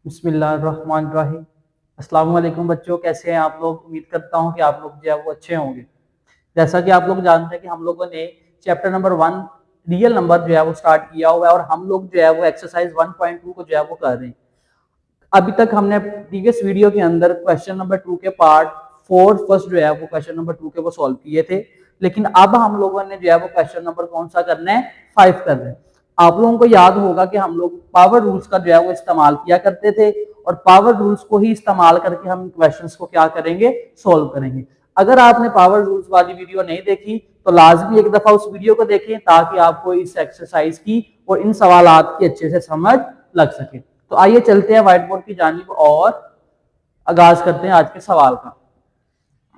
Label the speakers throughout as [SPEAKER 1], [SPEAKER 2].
[SPEAKER 1] बिस्मिल्लाहिर्रहमानिर्रहीम। अस्सलाम वालेकुम बच्चों, कैसे हैं आप लोग। उम्मीद करता हूं कि आप लोग जो है वो अच्छे होंगे। जैसा कि आप लोग जानते हैं कि हम लोगों ने चैप्टर नंबर 1 रियल नंबर जो है वो स्टार्ट किया हुआ है और हम लोग जो है वो एक्सरसाइज 1.2 को जो है वो कर रहे हैं। अभी तक हमने प्रीवियस वीडियो के अंदर क्वेश्चन नंबर 2 के पार्ट 4 फर्स्ट जो है वो क्वेश्चन नंबर 2 के वो सॉल्व किए थे, लेकिन अब हम लोगों ने जो है वो क्वेश्चन नंबर कौन सा करना है, 5 करना है। आप लोगों को याद होगा कि हम लोग पावर रूल्स का जो है वो इस्तेमाल किया करते थे और पावर रूल्स को ही इस्तेमाल करके हम क्वेश्चंस को क्या करेंगे, सोल्व करेंगे। अगर आपने पावर रूल्स वाली वीडियो नहीं देखी तो लाजमी एक दफा उस वीडियो को देखें ताकि आपको इस एक्सरसाइज की और इन सवालात की अच्छे से समझ लग सके। तो आइए चलते हैं व्हाइट बोर्ड की जानिब और आगाज करते हैं आज के सवाल का।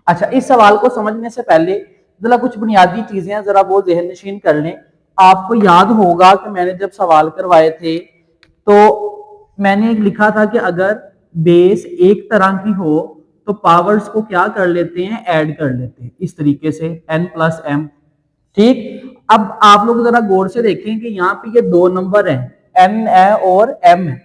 [SPEAKER 1] अच्छा, इस सवाल को समझने से पहले जरा कुछ बुनियादी चीजें जरा वो ज़हन नशीन कर लें। आपको याद होगा कि मैंने जब सवाल करवाए थे तो मैंने लिखा था कि अगर बेस एक तरह की हो तो पावर्स को क्या कर लेते हैं, ऐड कर लेते हैं, इस तरीके से n+m। ठीक, अब आप लोग जरा गौर से देखें कि यहाँ पे ये दो नंबर हैं, n है और m है।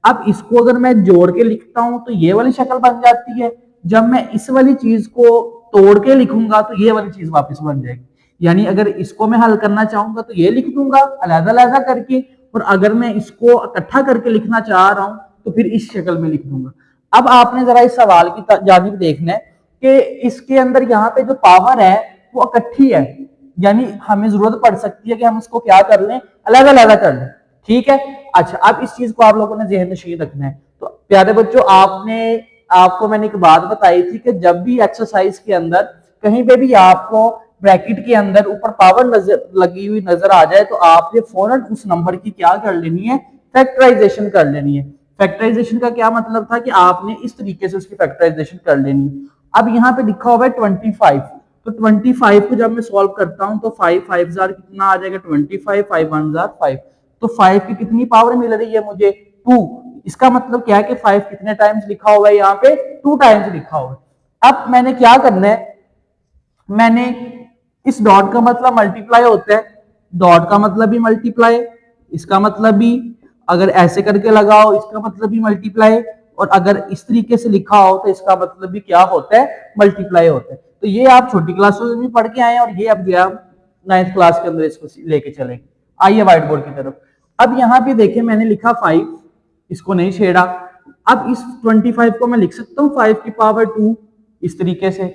[SPEAKER 1] अब इसको अगर मैं जोड़ के लिखता हूं तो ये वाली शक्ल बन जाती है। जब मैं इस वाली चीज को तोड़ के लिखूंगा तो ये वाली चीज वापस बन जाएगी। यानी अगर इसको मैं हल करना चाहूंगा तो ये लिख दूंगा अलग-अलग करके, और अगर मैं इसको इकट्ठा करके लिखना चाह रहा हूं तो फिर इस शक्ल में लिख दूंगा। अब आपने जरा इस सवाल की जानिब देखना है कि इसके अंदर यहाँ पे जो पावर है वो इकट्ठी है, यानी हमें जरूरत पड़ सकती है कि हम इसको क्या कर लें, अलग-अलग कर लें। ठीक है। अच्छा, अब इस चीज को आप लोगों ने ज़हन नशीन रखना है। तो प्यारे बच्चों, आपको मैंने एक बात बताई थी कि जब भी एक्सरसाइज के अंदर कहीं पे भी आपको ब्रैकेट के अंदर ऊपर पावर नजर लगी हुई नजर आ जाए तो आपने फौरन उस नंबर की क्या कर लेनी है, फैक्टराइजेशन कर लेनी है। फैक्टराइजेशन का क्या मतलब था कि आपने इस तरीके से उसकी फैक्टराइजेशन कर लेनी है। अब यहाँ पे लिखा हुआ है 25, तो 25 को जब मैं सॉल्व करता हूं तो 5 5 जार कितना आ जाएगा, 25, 5 1 जार 5। तो 5 की कितनी पावर मिल रही है मुझे, 2। इसका मतलब क्या है कि 5 कितने टाइम्स लिखा हुआ है, यहाँ पे 2 टाइम्स लिखा हुआ है। अब मैंने क्या करना है, मैंने इस डॉट का मतलब मल्टीप्लाई होता है, डॉट का मतलब भी मल्टीप्लाई, इसका मतलब भी अगर ऐसे करके लगाओ इसका मतलब भी मल्टीप्लाई, और अगर इस तरीके से लिखा हो तो इसका मतलब भी क्या होता है, मल्टीप्लाई होता है। तो ये आप छोटी क्लासों में पढ़ के आए और ये अब जो आप 9th क्लास के अंदर इसको लेके चलेंगे। आइए व्हाइट बोर्ड की तरफ। अब यहाँ पे देखें मैंने लिखा 5, इसको नहीं छेड़ा। अब इस 25 को मैं लिख सकता हूँ 5 की पावर 2 इस तरीके से,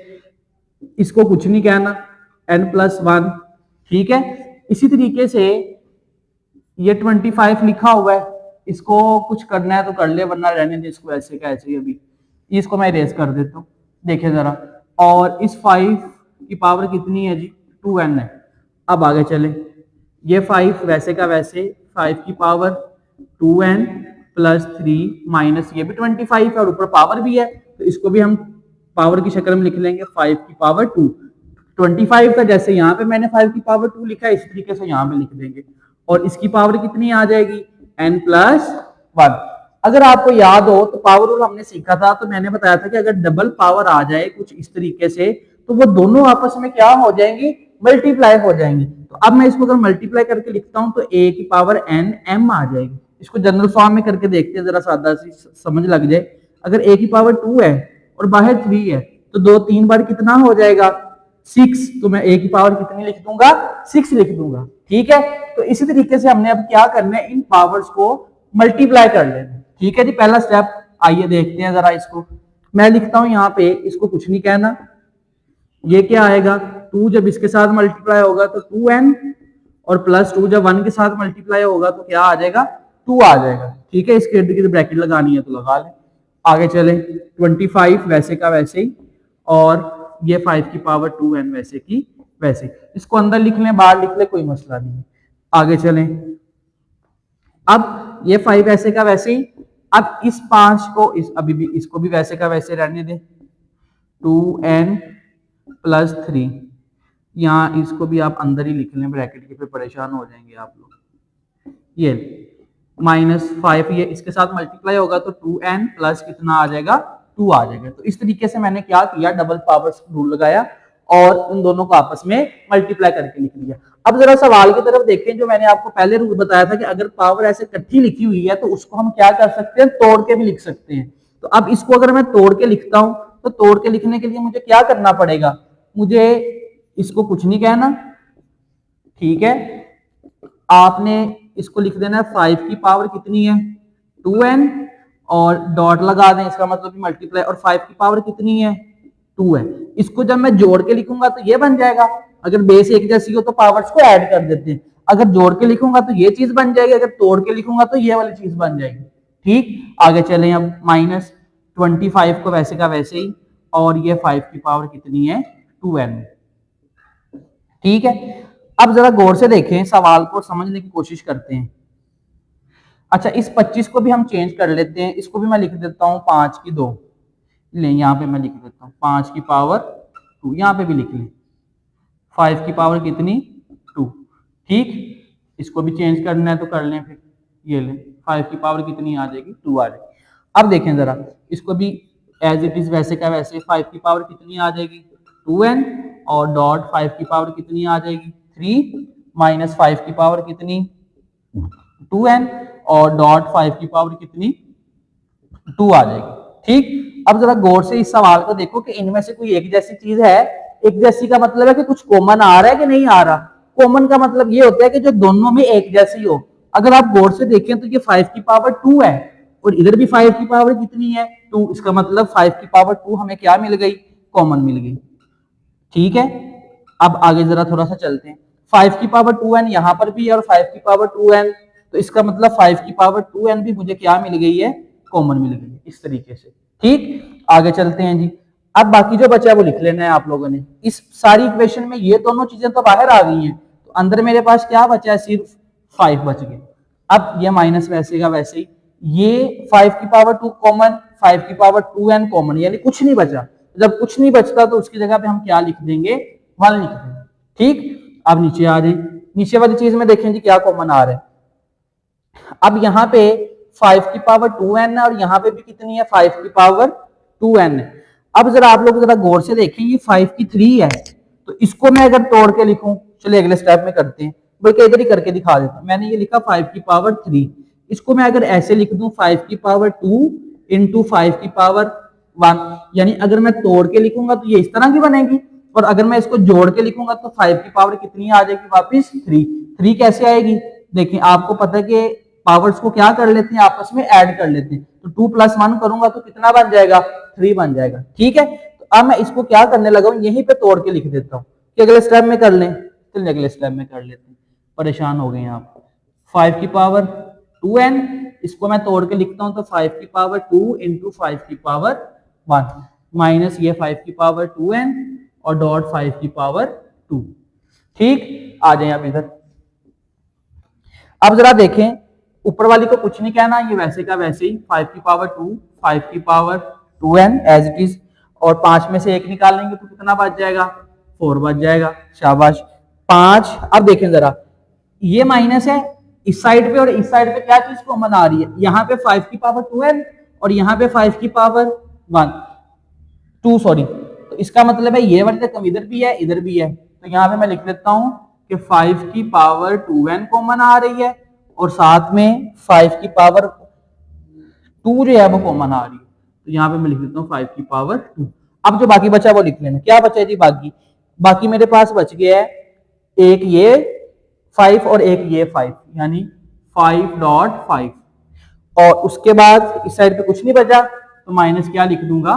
[SPEAKER 1] इसको कुछ नहीं कहना, n+1। ठीक है। इसी तरीके से ये 25 लिखा हुआ है, इसको कुछ करना है तो कर ले वरना रहने दे इसको ऐसे का ऐसे ही। अभी इसको मैं इरेज कर देता हूँ, देखिए जरा। और इस 5 की पावर कितनी है जी, 2n है। अब आगे चले, ये 5 वैसे का वैसे, 5 की पावर 2n + 3 माइनस ये भी 25 है और ऊपर पावर भी है तो इसको भी हम पावर की शक्ल में लिख लेंगे, 5 की पावर 2। 25 का जैसे यहाँ पे मैंने 5 की पावर 2 लिखा है इस तरीके से यहाँ पे लिख देंगे, और इसकी पावर कितनी आ जाएगी, n+1। अगर आपको याद हो तो पावर रूल हमने सीखा था, तो मैंने बताया था कि अगर डबल पावर आ जाए कुछ इस तरीके से तो वो दोनों आपस में क्या हो जाएंगी, मल्टीप्लाई हो जाएंगी। तो अब मैं इसको अगर मल्टीप्लाई करके लिखता हूं तो a की पावर n m आ जाएगी। इसको जनरल फॉर्म में करके देखते हैं जरा, सादा सी समझ लग जाए। अगर a की पावर 2 है और बाहर 3 है तो 2 3 बार कितना हो जाएगा, 6। तो मैं a की पावर कितनी लिख दूंगा, 6 लिख दूंगा। ठीक है। तो इसी तरीके से हमने अब क्या करना है, इन पावर्स को मल्टीप्लाई कर लेना। ठीक है जी, पहला स्टेप। आइए देखते हैं जरा इसको। मैं लिखता हूं यहाँ पे, इसको कुछ नहीं कहना, ये क्या आएगा, 2 जब इसके साथ मल्टीप्लाई होगा तो 2n, और +2 जब 1 के साथ मल्टीप्लाई होगा तो क्या आ जाएगा, 2 आ जाएगा। ठीक है, इसके इर्द गिर्द ब्रैकेट लगानी है तो लगा लें। आगे चले, 25 वैसे का वैसे ही, और ये 5 की पावर 2n वैसे की वैसे। इसको अंदर लिख लें बाहर लिख लें कोई मसला नहीं। आगे चलें, अब ये 5 वैसे का वैसे ही। अब इस 5 को अभी भी इसको भी वैसे का वैसे रहने दें, 2n + 3। यहाँ इसको भी आप अंदर ही लिख लें ब्रैकेट के, फिर परेशान हो जाएंगे आप लोग। ये -5 ये इसके साथ मल्टीप्लाई होगा तो 2n प्लस कितना आ जाएगा, 2 आ जाएगा। तो इस तरीके से मैंने क्या किया, डबल पावर्स रूल लगाया और उन दोनों को आपस में मल्टीप्लाई करके लिख लिया। अब जरा सवाल की तरफ देखें, जो मैंने आपको पहले रूल बताया था कि अगर पावर ऐसे इकट्ठी लिखी हुई है तो उसको हम क्या कर सकते हैं, तोड़ के भी लिख सकते हैं। तो अब इसको अगर मैं तोड़ के लिखता हूं तो तोड़ के लिखने के लिए मुझे क्या करना पड़ेगा, मुझे इसको कुछ नहीं कहना, ठीक है, आपने इसको लिख देना है 5 की पावर कितनी है 2n, और डॉट लगा दें, इसका मतलब मल्टीप्लाई, और 5 की पावर कितनी है 2 है। इसको जब मैं जोड़ के लिखूंगा तो ये बन जाएगा, अगर बेस एक जैसी हो तो पावर्स को ऐड कर देते हैं, अगर जोड़ के लिखूंगा तो ये चीज बन जाएगी, अगर तोड़ के लिखूंगा तो ये वाली चीज बन जाएगी। ठीक, आगे चलें अब -25 को वैसे का वैसे ही, और ये 5 की पावर कितनी है 2n। ठीक है, अब जरा गौर से देखें, सवाल को समझने की कोशिश करते हैं। अच्छा, इस 25 को भी हम चेंज कर लेते हैं, इसको भी मैं लिख देता हूं 5 की 2, ले यहाँ पे मैं लिख देता हूं 5 की पावर 2, यहाँ पे भी लिख लें 5 की पावर कितनी 2। ठीक, इसको भी चेंज करना है तो कर लें, फिर ये लें 5 की पावर कितनी आ जाएगी 2 आ जाएगी। अब देखें जरा, इसको भी एज इट इज वैसे का वैसे 5 की पावर कितनी आ जाएगी 2n, और डॉट 5 की पावर कितनी आ जाएगी 3, माइनस 5 की पावर कितनी 2n, और डॉट 5 की पावर कितनी 2 आ जाएगी। ठीक, अब जरा गौर से इस सवाल को देखो कि इनमें से कोई एक जैसी चीज है। एक जैसी का मतलब है कि कुछ कॉमन आ रहा है कि नहीं आ रहा। कॉमन का मतलब ये होता है कि जो दोनों में एक जैसी हो। अगर आप गौर से देखें तो ये 5 की पावर 2 है, और इधर भी 5 की पावर कितनी है 2, इसका मतलब 5 की पावर 2 हमें क्या मिल गई, कॉमन मिल गई। ठीक है, अब आगे जरा थोड़ा सा चलते हैं। 5 की पावर 2n यहां पर भी है, और 5 की पावर 2n, तो इसका मतलब 5 की पावर 2n भी मुझे क्या मिल गई है, कॉमन मिल गई है, इस तरीके से। ठीक, आगे चलते हैं जी। अब बाकी जो बचा है वो लिख लेना है आप लोगों ने। इस सारी इक्वेशन में ये दोनों चीजें तो बाहर आ गई हैं, तो अंदर मेरे पास क्या बचा है, सिर्फ 5 बच गए। अब ये माइनस वैसे का वैसे ही, ये 5 की पावर 2 कॉमन, 5 की पावर 2n कॉमन, यानी कुछ नहीं बचा। जब कुछ नहीं बचता तो उसकी जगह पे हम क्या लिख देंगे, 1 लिख देंगे। ठीक, अब नीचे आ जाए, नीचे वाली चीज में देखें जी क्या कॉमन आ रहा है। अब यहाँ पे 5 की पावर 2n है, और यहाँ पे भी कितनी है 5 की पावर 2n है। अब जरा आप लोग जरा गौर से देखें, ये 5 की 3 है, तो इसको मैं अगर तोड़ के लिखूं, चलिए अगले स्टेप में करते हैं, बल्कि इधर ही करके दिखा देता हूं। मैंने ये लिखा 5 की पावर 3, इसको मैं अगर ऐसे लिख दूं 5 की पावर 2 इंटू 5 की पावर 1, यानी अगर मैं तोड़ के लिखूंगा तो ये इस तरह की बनेगी, और अगर मैं इसको जोड़ के लिखूंगा तो 5 की पावर कितनी आ जाएगी वापिस 3। 3 कैसे आएगी, देखिए आपको पता है कि पावर्स को क्या कर लेते हैं, आपस में ऐड कर लेते हैं, तो 2 + 1 करूंगा तो कितना बन जाएगा 3 बन जाएगा। ठीक है, तो अब मैं इसको क्या करने लगा हूं, यहीं पे तोड़ के लिख देता हूं कि अगले स्टेप में कर लें। चलिए अगले स्टेप में कर लेते हैं, परेशान हो गए हैं आप। 5 की पावर 2n, इसको मैं तोड़ के लिखता हूं तो 5 की पावर 2 इंटू 5 की पावर 1, माइनस ये 5 की पावर 2n, और डॉट 5 की पावर 2। ठीक, आ जाए आप इधर। अब जरा देखें, ऊपर वाली को कुछ नहीं कहना, ये वैसे का वैसे ही 5 की पावर 2, 5 की power 2n as it is, और 5 में से 1 निकाल लेंगे तो कितना बच जाएगा 4 बच जाएगा। शाबाश 5। अब देखें जरा, ये माइनस है इस साइड पे, और इस साइड पे क्या चीज कॉमन आ रही है, यहाँ पे 5 की पावर 2n, और यहाँ पे 5 की पावर 2 सॉरी, तो इसका मतलब है ये वाली रकम इधर भी है इधर भी है, तो यहाँ पे मैं लिख देता हूं कि 5 की पावर 2n कॉमन आ रही है, और साथ में 5 की पावर 2 जो है वो कॉमन आ रही है, तो यहाँ पे मैं लिख देता हूँ 5 की पावर 2। अब जो बाकी बचा वो लिख लेना, क्या बचा है जी बाकी मेरे पास बच गया है एक ये 5 और एक ये 5, यानी 5.5, और उसके बाद इस साइड पे कुछ नहीं बचा तो माइनस क्या लिख दूंगा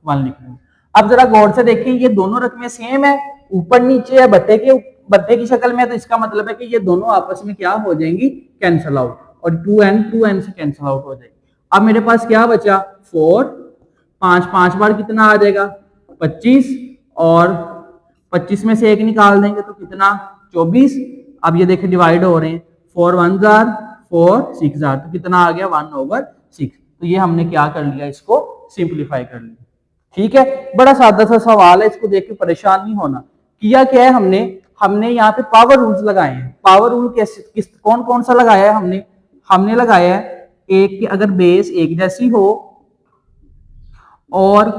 [SPEAKER 1] 1 लिख दूंगा। अब जरा गौर से देखिए, ये दोनों रकमें सेम है, ऊपर नीचे है बट्टे की शक्ल में, तो इसका मतलब है कि ये दोनों आपस में क्या हो जाएंगी, कैंसल आउट, और 2n से कैंसल आउट हो जाएगी। अब मेरे पास क्या बचा 4, 5 बार कितना आ जाएगा 25, और 25 में से 1 निकाल देंगे तो कितना 24। अब ये देखिए डिवाइड हो रहे हैं, 4 1 जार 4 6 जार, तो कितना आ गया 1/6। तो ये हमने क्या कर लिया, इसको सिंप्लीफाई कर लिया। ठीक है, बड़ा सादा सा सवाल है, इसको देख के परेशान नहीं होना। किया क्या है हमने यहाँ पे पावर रूल्स लगाए हैं। पावर रूल कैसे कौन कौन सा लगाया है हमने लगाया है, एक कि अगर बेस एक जैसी हो और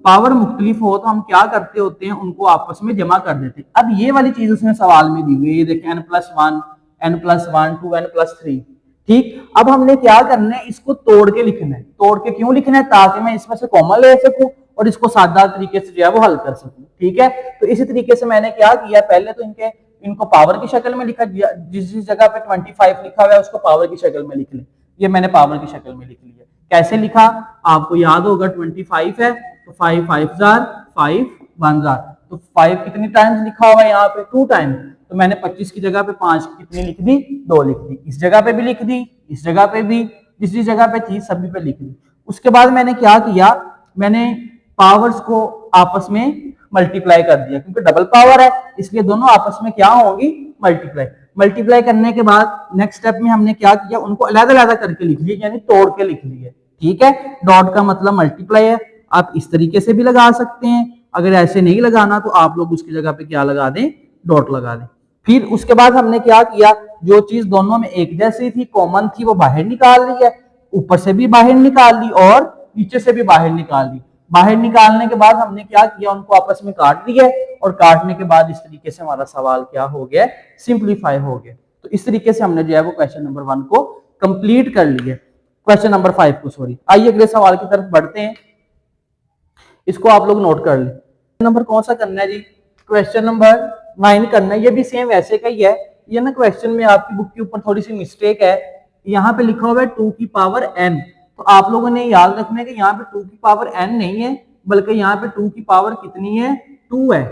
[SPEAKER 1] पावर मुख्तलिफ हो तो हम क्या करते होते हैं, उनको आपस में जमा कर देते हैं। अब ये वाली चीज उसने सवाल में दी हुई है, ये देखें n+1, n+1, 2, n+3। ठीक, अब हमने क्या करना है, इसको तोड़ के लिखना है। तोड़ के क्यों लिखना है? ताकि मैं इसमें से कॉमन ले सकूं और इसको सादा तरीके से जो है वो हल कर सकूं। ठीक है, तो इसी तरीके से मैंने क्या किया, पहले तो इनको पावर की शक्ल में लिखा, जिस जिस जगह पे 25 लिखा हुआ है उसको पावर की शक्ल में लिख लें। ये मैंने पावर की शक्ल में लिख लिया। कैसे लिखा आपको याद होगा, 25 है तो 5 5 5 1 तो 5 कितनी टाइम्स लिखा हुआ है यहाँ पे, 2 टाइम्स। तो मैंने 25 की जगह पे 5 कितनी लिख दी, 2 लिख दी। इस जगह पे भी लिख दी, इस जगह पे भी, जिस जिस जगह पे थी सभी पे लिख दी। उसके बाद मैंने क्या किया, मैंने पावर्स को आपस में मल्टीप्लाई कर दिया, क्योंकि डबल पावर है इसलिए दोनों आपस में क्या होंगी, मल्टीप्लाई। मल्टीप्लाई करने के बाद नेक्स्ट स्टेप में हमने क्या किया, उनको अलग-अलग करके लिख लिया, यानी तोड़ के लिख लिया। ठीक है, डॉट का मतलब मल्टीप्लाई है। आप इस तरीके से भी लगा सकते हैं, अगर ऐसे नहीं लगाना तो आप लोग उसकी जगह पे क्या लगा दें, डॉट लगा दें। फिर उसके बाद हमने क्या किया, जो चीज दोनों में एक जैसी थी, कॉमन थी, वो बाहर निकाल ली है। ऊपर से भी बाहर निकाल ली और नीचे से भी बाहर निकाल ली। बाहर निकालने के बाद हमने क्या किया, उनको आपस में काट दिया और काटने के बाद इस तरीके से हमारा सवाल क्या हो गया, सिंप्लीफाई हो गया। तो इस तरीके से हमने जो है वो क्वेश्चन नंबर 1 को कंप्लीट कर लिया, क्वेश्चन नंबर 5 को, सॉरी। आइए अगले सवाल की तरफ बढ़ते हैं, इसको आप लोग नोट कर लें। नंबर कौन सा करना है जी, क्वेश्चन नंबर 9 करना है। ये भी सेम वैसे का ही है। ये ना क्वेश्चन में आपकी बुक के ऊपर थोड़ी सी मिस्टेक है, यहाँ पे लिखा हुआ है 2 की पावर n। तो आप लोगों ने याद रखना है कि यहाँ पे 2 की पावर n नहीं है, बल्कि यहाँ पे 2 की पावर कितनी है, 2 है।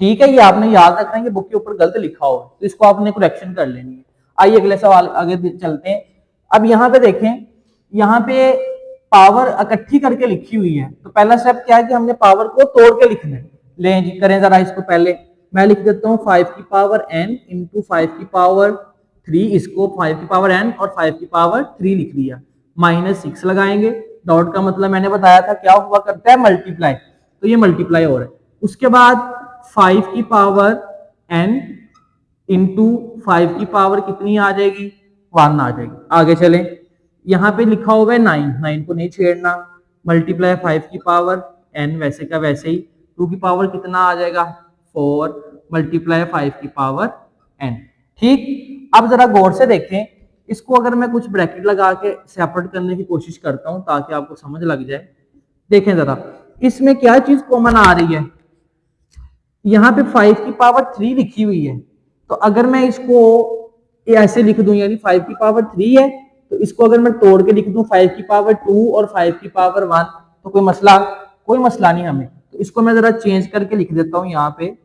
[SPEAKER 1] ठीक है, ये आपने याद रखना है कि बुक के ऊपर गलत लिखा हो, तो इसको आपने करेक्शन कर लेनी है। आइए अगले सवाल आगे चलते हैं। अब यहाँ पे देखें, यहाँ पे पावर इकट्ठी करके लिखी हुई है, तो पहला स्टेप क्या है कि हमने पावर को तोड़ के लिखना है। लें जी, करें जरा इसको। पहले मैं लिख देता हूँ 5 की पावर n इंटू 5 की पावर 3, इसको 5 की पावर n और 5 की पावर 3 लिख दिया, -6 लगाएंगे। डॉट का मतलब मैंने बताया था क्या हुआ करता है, मल्टीप्लाई, तो ये मल्टीप्लाई हो रहा है। उसके बाद 5 की पावर n इंटू 5 की पावर कितनी आ जाएगी, 1 आ जाएगी। आगे चलें, यहाँ पे लिखा हुआ है 9 को नहीं छेड़ना, मल्टीप्लाई 5 की पावर n वैसे का वैसे ही, 2 की पावर कितना आ जाएगा, 4, मल्टीप्लाई 5 की पावर n। ठीक, अब जरा गौर से देखें, इसको अगर मैं कुछ ब्रैकेट लगा के सेपरेट करने की कोशिश करता हूं ताकि आपको समझ लग जाए। देखें जरा, इसमें क्या चीज कॉमन आ रही है, यहाँ पे 5 की पावर 3 लिखी हुई है, तो अगर मैं इसको ऐसे लिख दूं, यानी 5 की पावर 3 है, तो इसको अगर मैं तोड़ के लिख दूं 5 की पावर 2 और 5 की पावर 1, तो कोई मसला नहीं हमें। तो इसको मैं जरा चेंज करके लिख देता हूँ, यहाँ पे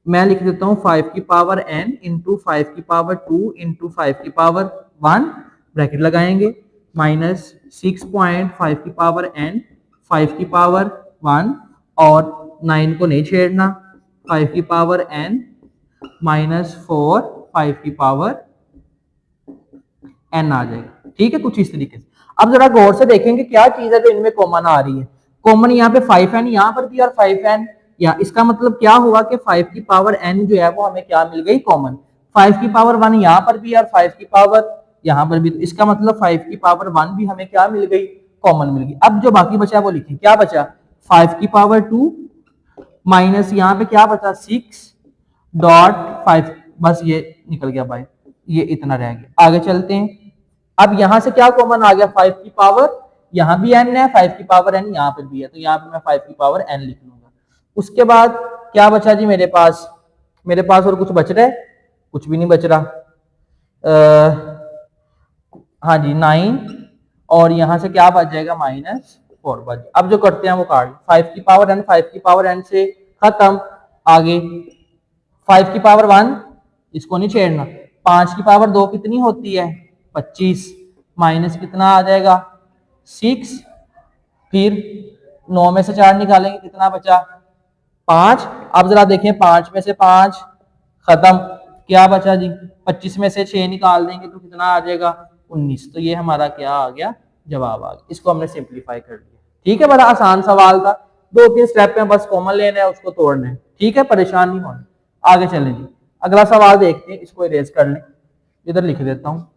[SPEAKER 1] मैं लिख देता हूँ 5 की पावर n इंटू 5 की पावर 2 इंटू 5 की पावर 1, ब्रैकेट लगाएंगे, -6.5 की पावर n, 5 की पावर 1 और 9 को नहीं छेड़ना, 5 की पावर n -4, 5 की पावर n आ जाएगा। ठीक है, कुछ इस तरीके से। अब जरा गौर से देखेंगे क्या चीज है जो इनमें कॉमन आ रही है। कॉमन यहाँ पे 5n यहाँ पर भी और 5n, या इसका मतलब क्या हुआ कि 5 की पावर n जो है वो हमें क्या मिल गई, कॉमन। 5 की पावर 1 यहाँ पर भी और 5 की पावर यहाँ पर भी, तो इसका मतलब 5 की पावर 1 भी हमें क्या मिल गई, कॉमन मिल गई। अब जो बाकी बचा वो लिखें, क्या बचा, 5 की पावर 2 माइनस यहाँ पे क्या बचा, 6.5, बस ये निकल गया भाई, ये इतना रह गया। आगे चलते हैं। अब यहां से क्या कॉमन आ गया, 5 की पावर, यहां भी n है, 5 की पावर n यहाँ पर भी है, तो यहाँ पे मैं 5 की पावर n लिख लूंगा। उसके बाद क्या बचा जी मेरे पास, और कुछ बच रहा है, कुछ भी नहीं बच रहा। हाँ जी 9, और यहां से क्या बच जाएगा, -4 बच। अब जो करते हैं वो काट, 5 की पावर n, 5 की पावर n से खत्म। आगे 5 की पावर 1, इसको नहीं छेड़ना। 5 की पावर 2 कितनी होती है, 25, माइनस कितना आ जाएगा, 6, फिर 9 में से 4 निकालेंगे, कितना बचा, 5। अब जरा देखें, 5 में से 5 खत्म, क्या बचा जी, 25 में से 6 निकाल देंगे तो कितना आ जाएगा, 19। तो ये हमारा क्या आ गया, जवाब आ गया। इसको हमने सिंप्लीफाई कर दिया। ठीक है, बड़ा आसान सवाल था, 2-3 स्टेप में बस कॉमन लेना है, उसको तोड़ना है। ठीक है, परेशान नहीं होना। आगे चलें जी, अगला सवाल देखते हैं, इसको इरेज कर लें, इधर लिख देता हूँ।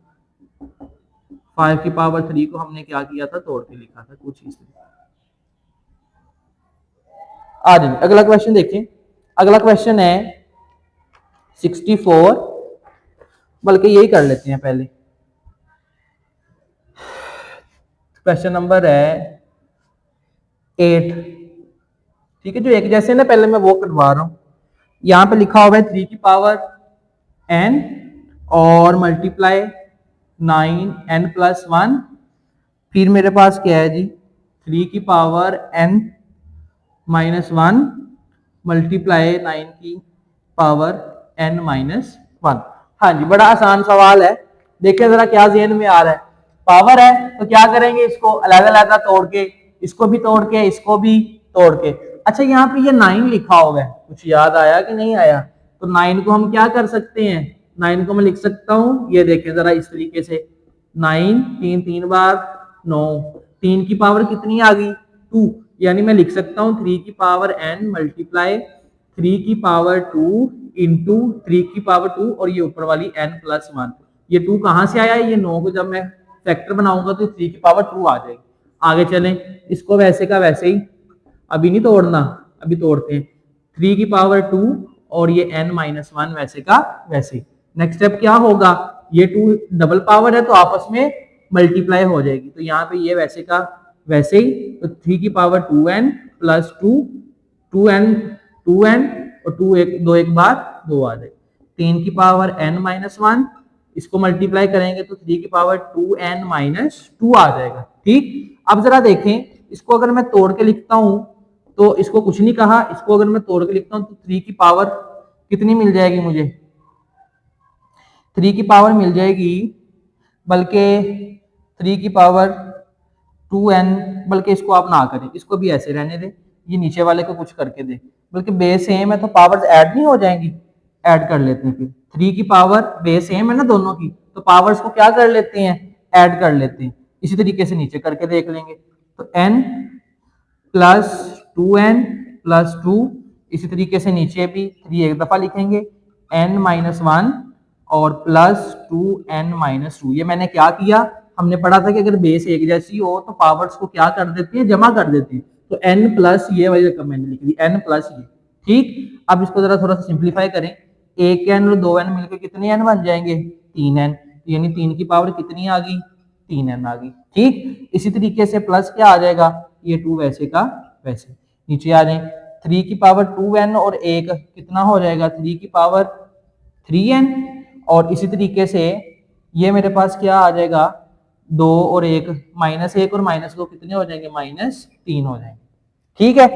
[SPEAKER 1] 5 की पावर 3 को हमने क्या किया था, तोड़ के लिखा था, कुछ इस तरह। आ जाएंगे। अगला क्वेश्चन देखें, अगला क्वेश्चन है 64, बल्कि यही कर लेते हैं पहले। क्वेश्चन नंबर है 8, ठीक है, जो एक जैसे ना पहले मैं वो कटवा रहा हूं। यहां पे लिखा हुआ है 3 की पावर n और मल्टीप्लाई 9n प्लस 1, फिर मेरे पास क्या है जी 3 की पावर n माइनस 1 मल्टीप्लाई 9 की पावर n माइनस 1। हाँ जी, बड़ा आसान सवाल है, देखिए जरा क्या ज़हन में आ रहा है। पावर है तो क्या करेंगे, इसको अलग अलग तोड़ के, इसको भी तोड़ के, इसको भी तोड़ के। अच्छा, यहाँ पे ये 9 लिखा हुआ है, कुछ याद आया कि नहीं आया? तो 9 को हम क्या कर सकते हैं, 9 को मैं लिख सकता हूं, ये देखें जरा इस तरीके से, 9 तीन तीन बार 9, 3 की पावर कितनी आ गई 2, यानी मैं लिख सकता हूं 3 की पावर n मल्टीप्लाई 3 की पावर 2 इंटू 3 की पावर 2 और ये ऊपर वाली n प्लस 1। ये 2 कहां से आया है, ये 9 को जब मैं फैक्टर बनाऊंगा तो 3 की पावर 2 आ जाएगी। आगे चलें, इसको वैसे का वैसे ही, अभी नहीं तोड़ना, अभी तोड़ते हैं। 3 की पावर 2 और ये n माइनस 1 वैसे का वैसे ही। नेक्स्ट स्टेप क्या होगा, ये 2 डबल पावर है तो आपस में मल्टीप्लाई हो जाएगी, तो यहाँ पे ये वैसे का वैसे ही, तो 3 की पावर 2n प्लस 2, 2n और 2 एक 2 एक बार 2 आ जाएगी। 3 की पावर n माइनस 1, इसको मल्टीप्लाई करेंगे तो 3 की पावर 2n माइनस 2 आ जाएगा। ठीक, अब जरा देखें, इसको अगर मैं तोड़ के लिखता हूं तो इसको कुछ नहीं कहा, इसको अगर मैं तोड़ के लिखता हूं तो 3 की पावर कितनी मिल जाएगी मुझे, 3 की पावर मिल जाएगी, बल्कि 3 की पावर 2n, बल्कि इसको आप ना करें, इसको भी ऐसे रहने दें, ये नीचे वाले को कुछ करके दे, बल्कि बेस सेम है तो पावर्स ऐड नहीं हो जाएंगी, ऐड कर लेते हैं। फिर 3 की पावर बेस सेम है ना दोनों की, तो पावर्स को क्या कर लेते हैं, ऐड कर लेते हैं। इसी तरीके से नीचे करके देख लेंगे, तो n प्लस 2n प्लस 2, इसी तरीके से नीचे भी 3 एक दफा लिखेंगे, n माइनस 1 और प्लस 2n माइनस 2। ये मैंने क्या किया, हमने पढ़ा था कि अगर बेस एक जैसी हो तो पावर्स को क्या कर देते हैं, जमा कर देते हैं, तो n प्लस ये वाली रकम मैंने लिख दी, n प्लस ये। ठीक, अब इसको जरा थोड़ा सा सिंप्लीफाई करें, 1n और 2n मिलकर कितने n बन जाएंगे, 3n, यानी 3 की पावर कितनी आ गई, 3n आ गई। ठीक, इसी तरीके से प्लस क्या आ जाएगा, ये 2 वैसे का वैसे। नीचे आ जाए, 3 की पावर 2n और 1 कितना हो जाएगा, 3 की पावर 3n, और इसी तरीके से ये मेरे पास क्या आ जाएगा, 2 और 1 माइनस 1 और माइनस 2 कितने हो जाएंगे, माइनस 3 हो जाएंगे। ठीक है,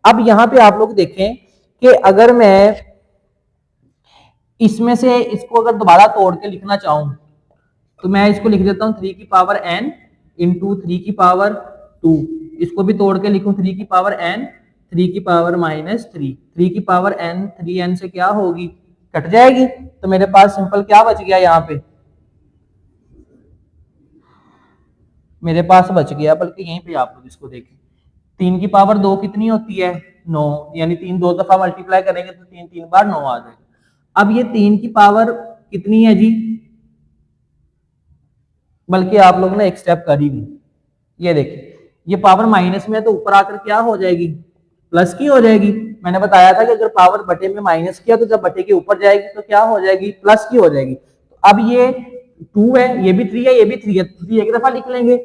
[SPEAKER 1] अब यहां पे आप लोग देखें कि अगर मैं इसमें से इसको अगर दोबारा तोड़ के लिखना चाहूं तो मैं इसको लिख देता हूं 3 की पावर n इंटू 3 की पावर 2, इसको भी तोड़ के लिखूं 3 की पावर n 3 की पावर माइनस 3, 3 की पावर n 3n से क्या होगी, कट जाएगी, तो मेरे पास सिंपल क्या बच गया, यहाँ पे मेरे पास बच गया, बल्कि यहीं पे आप लोग इसको देखें, 3 की पावर 2 कितनी होती है, 9, यानी 3 दो दफा मल्टीप्लाई करेंगे तो 3 3 बार 9 आ जाएगा। अब ये 3 की पावर कितनी है जी, बल्कि आप लोग ने एक स्टेप कर ही दी, ये देखिए, ये पावर माइनस में है तो ऊपर आकर क्या हो जाएगी, प्लस की हो जाएगी। मैंने बताया था कि अगर पावर बटे में माइनस किया तो जब बटे के ऊपर जाएगी तो क्या हो जाएगी, प्लस की हो जाएगी। तो अब ये 2 है, ये भी 3 है, ये भी 3 है, 3 एक दफा लिख लेंगे,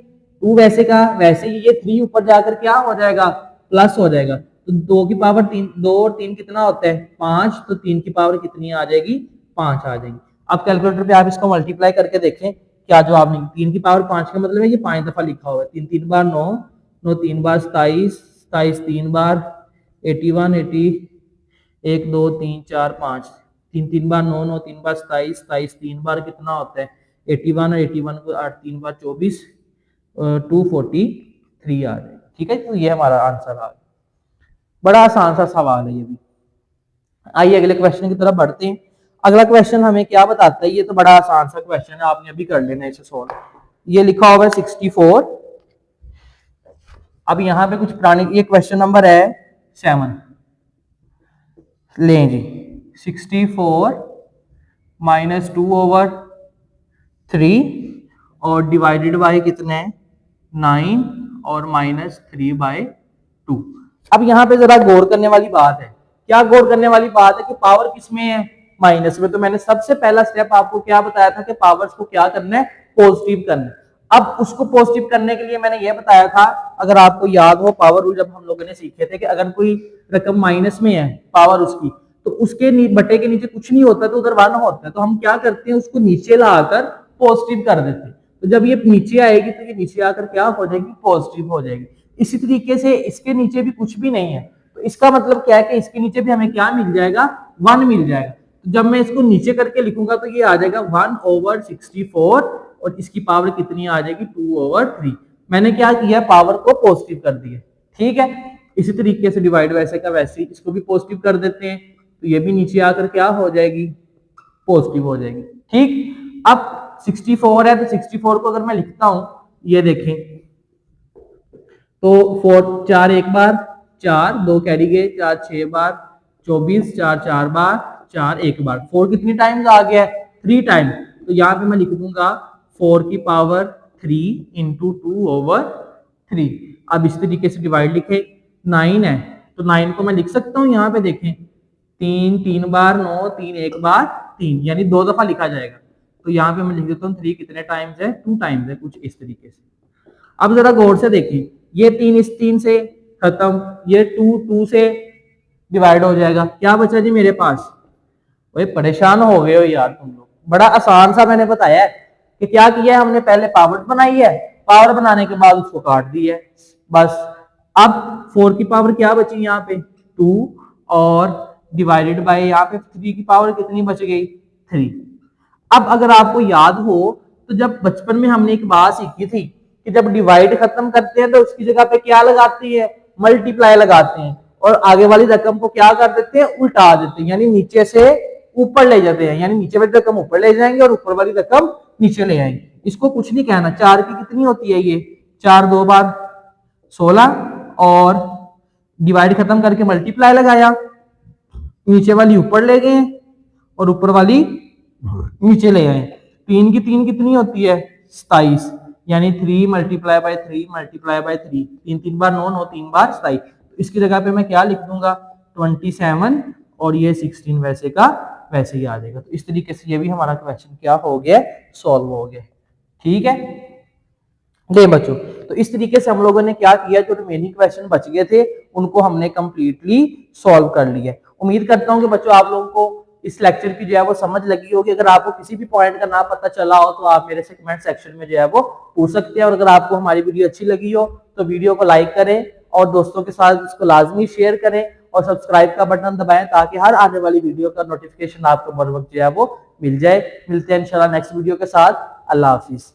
[SPEAKER 1] 2 वैसे का वैसे ही, ये 3 ऊपर जाकर क्या हो जाएगा, प्लस हो जाएगा। तो 2 की पावर 3, 2 और 3 कितना होता है 5, तो 3 की पावर कितनी आ जाएगी, 5 आ जाएगी। अब कैलकुलेटर पे आप इसको मल्टीप्लाई करके देखें क्या जवाब नहीं, 3 की पावर 5 का मतलब है ये 5 दफा लिखा हुआ है, 3 3 बार 9, 9 3 बार 27, 27 3 बार 81, 80, 1 2 3 4 5, 3 3 बार 9, 9 3 बार 27, 27 3 बार कितना होता है 81, और 81 को 8 3 बार 24, 243 आ जाएगा। ठीक है, तो ये हमारा आंसर आ गया। बड़ा आसान सा सवाल है ये भी। आइए अगले क्वेश्चन की तरफ बढ़ते हैं। अगला क्वेश्चन हमें क्या बताता है, ये तो बड़ा आसान सा क्वेश्चन है, आपने अभी कर लेना इसे सोल्व। ये लिखा हुआ है 64। अब यहाँ पे कुछ पुरानी, ये क्वेश्चन नंबर है 7, लें जी, 64 माइनस 2/3 और डिवाइडेड बाय कितने 9 और माइनस 3/2। अब यहाँ पे जरा गौर करने वाली बात है। क्या गौर करने वाली बात है कि पावर किसमें है, माइनस में। तो मैंने सबसे पहला स्टेप आपको क्या बताया था कि पावर्स को क्या करना है, पॉजिटिव करना है। अब उसको पॉजिटिव करने के लिए मैंने ये बताया था, अगर आपको याद हो पावर रूल जब हम लोगों ने सीखे थे कि अगर कोई रकम माइनस में है पावर उसकी, तो उसके बटे के नीचे कुछ नहीं होता तो उधर 1 होता है। तो हम क्या करते हैं, उसको नीचे लाकर पॉजिटिव कर देते हैं। तो जब ये नीचे आएगी तो ये नीचे आकर क्या हो जाएगी, पॉजिटिव हो जाएगी। इसी तरीके से इसके नीचे भी कुछ भी नहीं है, तो इसका मतलब क्या है कि इसके नीचे भी हमें क्या मिल जाएगा, 1 मिल जाएगा। तो जब मैं इसको नीचे करके लिखूंगा तो ये आ जाएगा 1/64 और इसकी पावर कितनी आ जाएगी, 2/3। मैंने क्या किया, पावर को पॉजिटिव कर दिया। ठीक है, इसी तरीके से डिवाइड वैसे का वैसे ही इसको भी पॉजिटिव कर देते हैं, तो ये भी नीचे आकर क्या हो जाएगी, पॉजिटिव हो जाएगी। ठीक, अब 64 है तो 64 को अगर मैं लिखता हूं, ये देखें तो 4 4 एक बार, 4 2 कैरी गए, 4 6 बार, 24 4 4 बार, 4 एक बार। 4 कितनी टाइम्स आ गया है, 3 टाइम। तो यहाँ पे मैं लिख दूंगा 4 की पावर 3 इंटू 2/3। अब इस तरीके से डिवाइड लिखे, 9 है तो 9 को मैं लिख सकता हूँ, यहाँ पे देखें 3 3 बार 9, 3 एक बार 3, यानी 2 दफा लिखा जाएगा। तो यहाँ पे मैं लिख देता हूँ 3 कितने टाइम्स है, 2 टाइम्स है, कुछ इस तरीके से। अब जरा गौर से देखिए, ये 3 इस 3 से खत्म, ये 2 2 से डिवाइड हो जाएगा, क्या बचा जी मेरे पास। भाई परेशान हो गए हो यार तुम लोग, बड़ा आसान सा मैंने बताया है कि क्या किया है हमने, पहले पावर बनाई है, पावर बनाने के बाद उसको काट दिया है बस। अब 4 की पावर क्या बची यहाँ पे, 2, और डिवाइडेड बाय यहाँ पे 3 की पावर कितनी बच गई, 3। अब अगर आपको याद हो तो जब बचपन में हमने एक बात सीखी थी कि जब डिवाइड खत्म करते हैं तो उसकी जगह पे क्या लगाती है, मल्टीप्लाई लगाते हैं, और आगे वाली रकम को क्या कर देते हैं, उल्टा देते हैं, यानी नीचे से ऊपर ले जाते हैं, यानी नीचे वाली रकम ऊपर ले जाएंगे और ऊपर वाली रकम नीचे ले आएंगे। इसको कुछ नहीं कहना। 4 की कितनी होती है ये, 4 2 बार 16, और डिवाइड खत्म करके मल्टीप्लाई लगाया, नीचे वाली ऊपर ले गए और ऊपर वाली नीचे ले आए। 3 की 3 कितनी होती है, 27, यानी 3 मल्टीप्लाई बाय 3 मल्टीप्लाई बाय 3, 3 3 बार 9 9 3 बार 27। तो इसकी जगह पे मैं क्या लिख दूंगा, 27, और ये 16 वैसे का वैसे ही आ जाएगा। तो इस तरीके से ये भी हमारा क्वेश्चन क्या हो गया, सॉल्व हो गया। ठीक है दे बच्चों, तो इस तरीके से हम लोगों ने क्या किया, जो रिमेनिंग क्वेश्चन बच गए थे उनको हमने कंप्लीटली सॉल्व कर लिया। उम्मीद करता हूं कि बच्चों आप लोगों को इस लेक्चर की जो है वो समझ लगी होगी। अगर आपको किसी भी पॉइंट का ना पता चला हो तो आप मेरे से कमेंट सेक्शन में जो है वो पूछ सकते हैं। और अगर आपको हमारी वीडियो अच्छी लगी हो तो वीडियो को लाइक करें और दोस्तों के साथ इसको लाजमी शेयर करें और सब्सक्राइब का बटन दबाएं ताकि हर आने वाली वीडियो का नोटिफिकेशन आपको बर वक्त जो है वो मिल जाए। मिलते हैं इंशाल्लाह नेक्स्ट वीडियो के साथ। अल्लाह हाफिज।